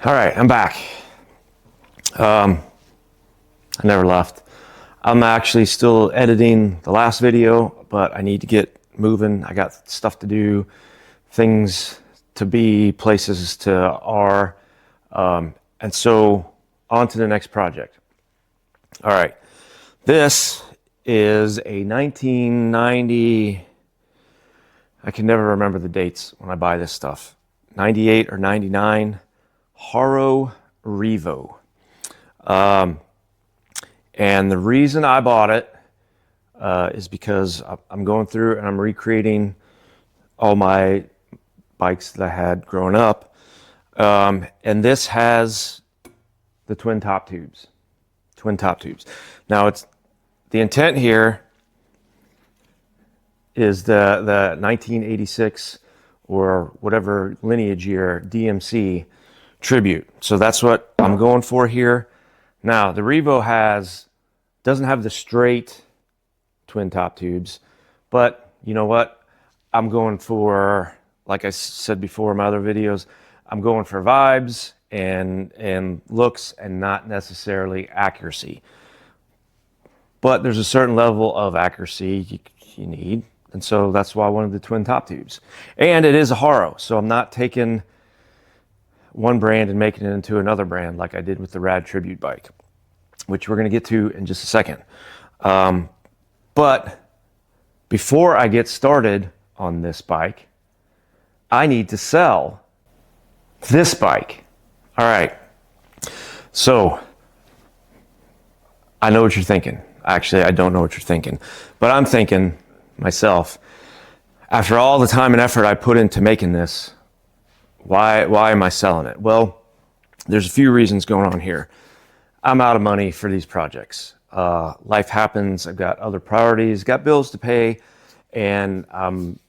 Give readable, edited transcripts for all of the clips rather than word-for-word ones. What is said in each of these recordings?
All right, I'm back. I never left. I'm actually still editing the last video, but I need to get moving. I got stuff to do, things to be, places to are, and so on to the next project. All right, this is a 1990, I can never remember the dates when I buy this stuff, 98 or 99 Haro Revo. And the reason I bought it is because I'm going through and I'm recreating all my bikes that I had growing up. And this has the twin top tubes. Now it's the intent here is the 1986 or whatever lineage year DMC Tribute. So that's what I'm going for here. Now the Revo doesn't have the straight twin top tubes, but you know what? I'm going for, like I said before in my other videos, I'm going for vibes and looks and not necessarily accuracy. But there's a certain level of accuracy you need, and so that's why I wanted the twin top tubes. And it is a Haro, so I'm not taking one brand and making it into another brand like I did with the RAD Tribute bike, which we're going to get to in just a second. But before I get started on this bike, I need to sell this bike. All right. So I know what you're thinking. Actually, I don't know what you're thinking, but I'm thinking myself, after all the time and effort I put into making this, why am I selling it? Well, there's a few reasons going on here. I'm out of money for these projects. Life happens. I've got other priorities, got bills to pay, and I'm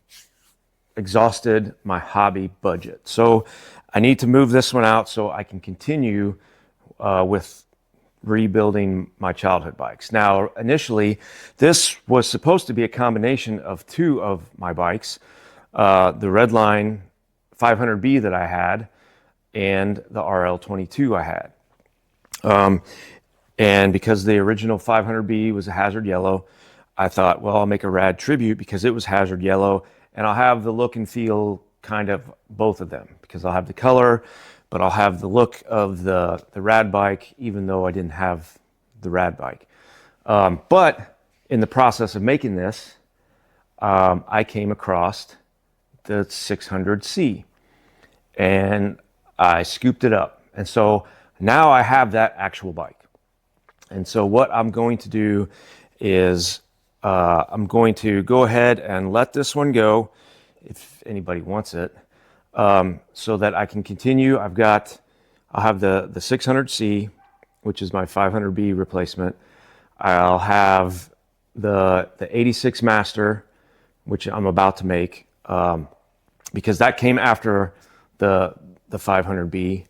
exhausted my hobby budget. So I need to move this one out so I can continue with rebuilding my childhood bikes. Now, initially, this was supposed to be a combination of two of my bikes, the Redline 500B that I had and the RL22 I had. And because the original 500B was a hazard yellow, I thought, well, I'll make a RAD Tribute because it was hazard yellow, and I'll have the look and feel kind of both of them because I'll have the color, but I'll have the look of the RAD bike, even though I didn't have the RAD bike. But in the process of making this, I came across the 600C and I scooped it up. And so now I have that actual bike. And so what I'm going to do is I'm going to go ahead and let this one go if anybody wants it, so that I can continue. I'll have the 600C, which is my 500B replacement. I'll have the 86 Master, which I'm about to make, because that came after the 500B.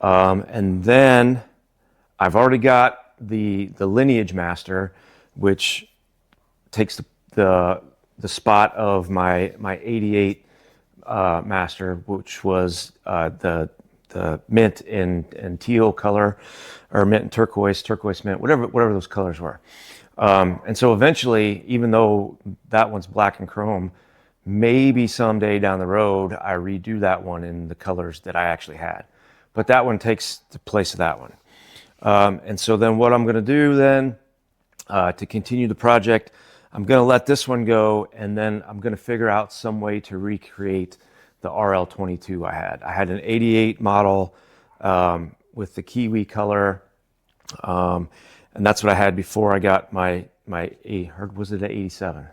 And then I've already got the Lineage Master, which takes the spot of my 88 Master, which was the mint and teal color, or mint and turquoise mint, whatever those colors were. And so eventually, even though that one's black and chrome, maybe someday down the road I redo that one in the colors that I actually had. But that one takes the place of that one. And so then what I'm going to do then to continue the project, I'm going to let this one go, and then I'm going to figure out some way to recreate the RL22 I had. I had an 88 model with the kiwi color, and that's what I had before I got my was it an 87?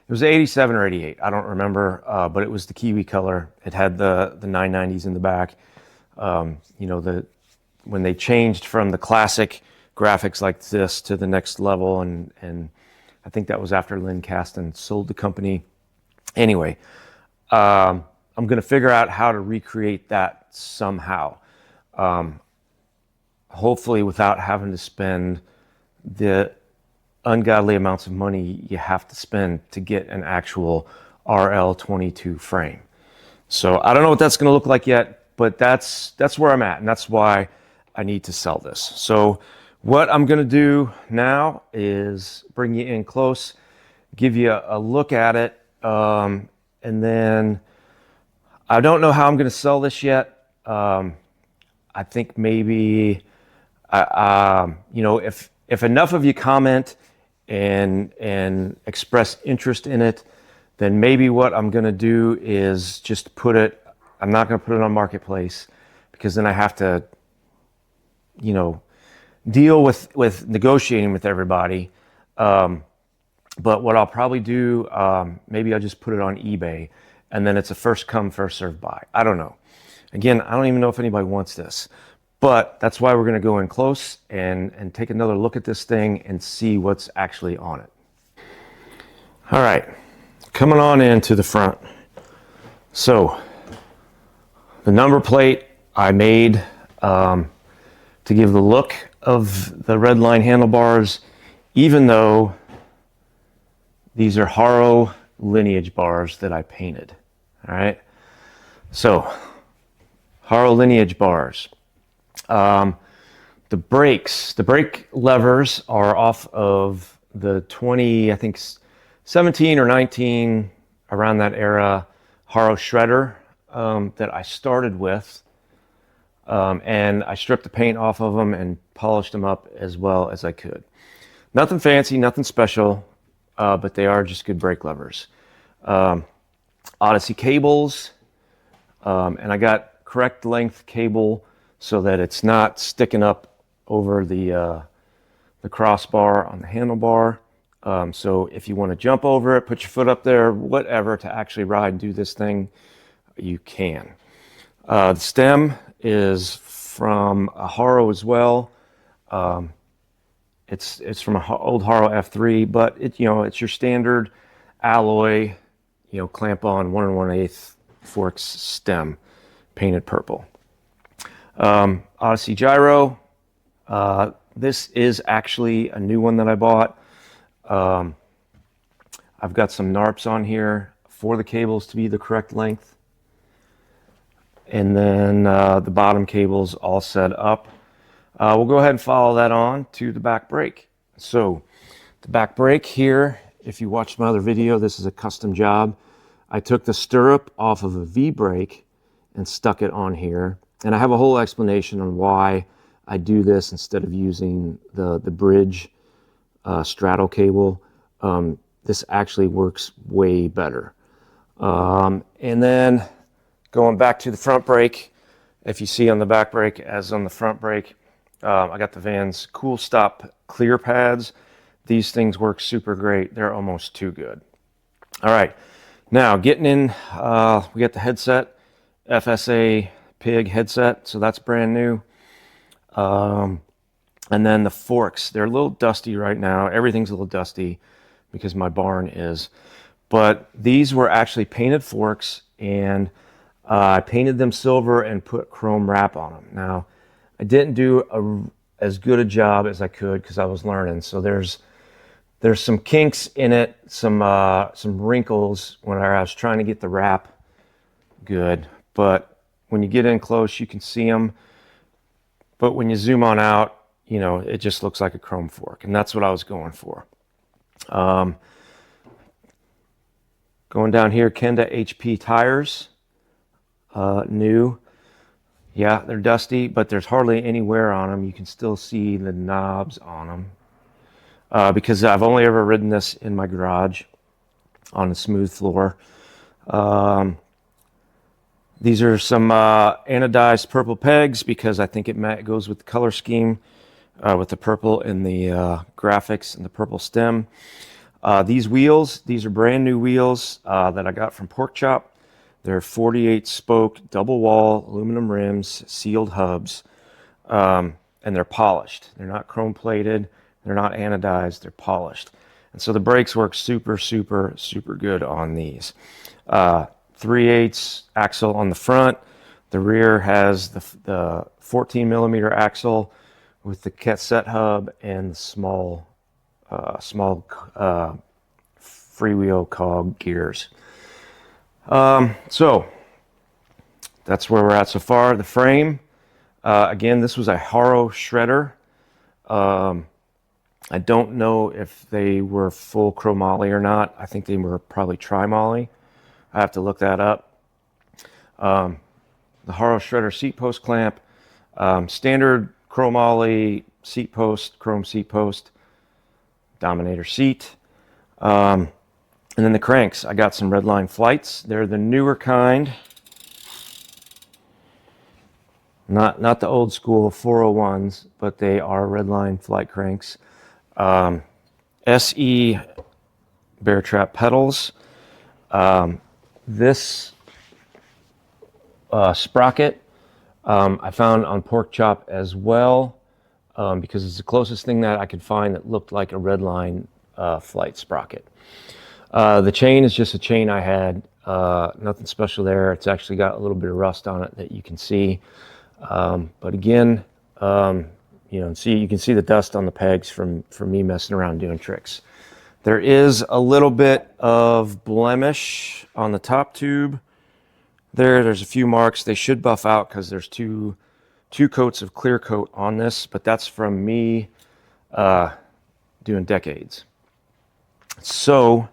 It was 87 or 88. I don't remember, but it was the kiwi color. It had the 990s in the back. You know, when they changed from the classic graphics like this to the next level, and I think that was after Lynn Caston sold the company. Anyway, I'm going to figure out how to recreate that somehow. Hopefully without having to spend the ungodly amounts of money you have to spend to get an actual RL22 frame. So I don't know what that's going to look like yet, but that's where I'm at, and that's why I need to sell this. So what I'm going to do now is bring you in close, give you a look at it, and then I don't know how I'm going to sell this yet. I think maybe, if enough of you comment and express interest in it, then maybe what I'm going to do is just put it. I'm not going to put it on Marketplace, because then I have to, deal with negotiating with everybody. But what I'll probably do, maybe I'll just put it on eBay, and then it's a first come, first served buy. I don't know. Again, I don't even know if anybody wants this, but that's why we're going to go in close and take another look at this thing and see what's actually on it. All right, coming on into the front. So the number plate I made to give the look of the red line handlebars, even though these are Haro lineage bars that I painted. All right, so Haro lineage bars. The brake levers are off of the 20, I think 17 or 19, around that era, Haro shredder that I started with. And I stripped the paint off of them and polished them up as well as I could. Nothing fancy, nothing special, but they are just good brake levers. Odyssey cables, and I got correct length cable so that it's not sticking up over the crossbar on the handlebar. So if you want to jump over it, put your foot up there, whatever, to actually ride and do this thing, you can. The stem is from a Haro as well. It's from an old Haro F3, but it's your standard alloy, clamp on 1 1/8 forks stem, painted purple. Odyssey gyro. This is actually a new one that I bought. I've got some NARPs on here for the cables to be the correct length. And then the bottom cable's all set up. We'll go ahead and follow that on to the back brake. So the back brake here, if you watched my other video, this is a custom job. I took the stirrup off of a V-brake and stuck it on here. And I have a whole explanation on why I do this instead of using the bridge straddle cable. This actually works way better. And then going back to the front brake, if you see on the back brake as on the front brake, I got the Vans Cool Stop clear pads. These things work super great. They're almost too good. All right, now getting in, we got the headset, FSA Pig headset, so that's brand new. And then the forks, they're a little dusty right now. Everything's a little dusty because my barn is. But these were actually painted forks, and I painted them silver and put chrome wrap on them. Now, I didn't do as good a job as I could because I was learning. So there's some kinks in it, some wrinkles when I was trying to get the wrap good. But when you get in close, you can see them. But when you zoom on out, it just looks like a chrome fork, and that's what I was going for. Going down here, Kenda HP tires, new. Yeah, they're dusty, but there's hardly any wear on them. You can still see the knobs on them because I've only ever ridden this in my garage on a smooth floor. These are some anodized purple pegs because I think it goes with the color scheme with the purple in the graphics and the purple stem. These wheels, these are brand new wheels that I got from Pork Chop. They're 48 spoke, double wall, aluminum rims, sealed hubs, and they're polished. They're not chrome plated. They're not anodized. They're polished. And so the brakes work super, super, super good on these. 3/8 axle on the front. The rear has the 14 millimeter axle with the cassette hub and the small freewheel cog gears. So that's where we're at so far. The frame, again, this was a Haro shredder. I don't know if they were full chromoly or not. I think they were probably tri-moly. I have to look that up. The Haro shredder seat post clamp, standard chromoly seat post, chrome seat post, Dominator seat. And then the cranks, I got some Redline Flights. They're the newer kind. Not the old school 401s, but they are Redline Flight cranks. SE Bear Trap pedals. This sprocket I found on Pork Chop as well, because it's the closest thing that I could find that looked like a Redline Flight sprocket. The chain is just a chain I had, nothing special there. It's actually got a little bit of rust on it that you can see. But again, you can see the dust on the pegs from me messing around doing tricks. There is a little bit of blemish on the top tube. There's a few marks. They should buff out because there's two coats of clear coat on this, but that's from me doing decades. So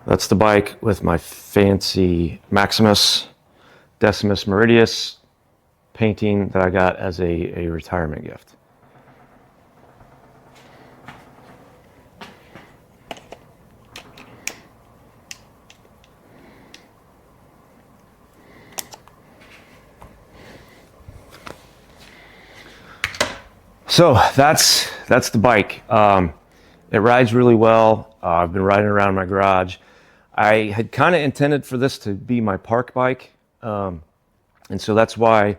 that's the bike with my fancy Maximus Decimus Meridius painting that I got as a retirement gift. So that's the bike. It rides really well. I've been riding around my garage. I had kind of intended for this to be my park bike, and so that's why,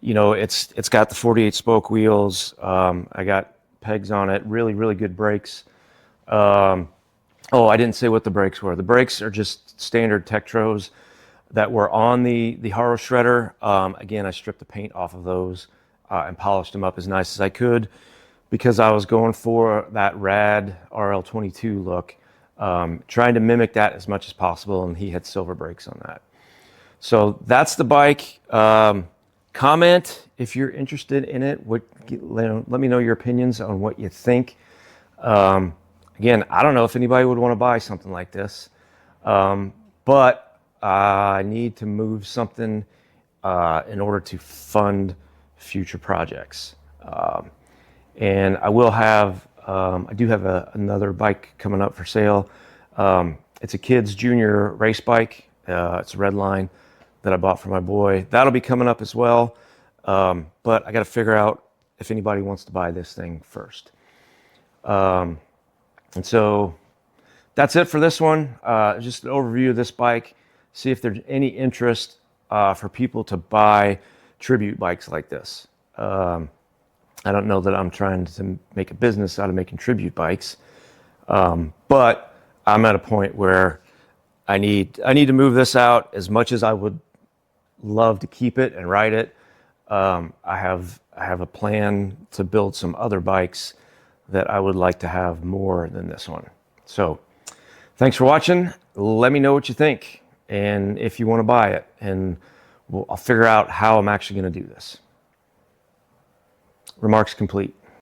it's got the 48 spoke wheels. I got pegs on it. Really good brakes. Oh, I didn't say what the brakes were. The brakes are just standard Tektros that were on the Haro shredder. Again, I stripped the paint off of those and polished them up as nice as I could, because I was going for that RAD RL22 look, trying to mimic that as much as possible, and he had silver brakes on that. So that's the bike. Comment if you're interested in it. Let me know your opinions on what you think. Again, I don't know if anybody would want to buy something like this, but I need to move something in order to fund future projects. And I will have, I do have another bike coming up for sale. It's a kid's junior race bike. It's a Redline that I bought for my boy. That'll be coming up as well. But I got to figure out if anybody wants to buy this thing first. And so that's it for this one. Just an overview of this bike. See if there's any interest for people to buy tribute bikes like this. I don't know that I'm trying to make a business out of making tribute bikes, but I'm at a point where I need to move this out. As much as I would love to keep it and ride it, I have a plan to build some other bikes that I would like to have more than this one. So thanks for watching. Let me know what you think and if you want to buy it, and I'll figure out how I'm actually going to do this. Remarks complete.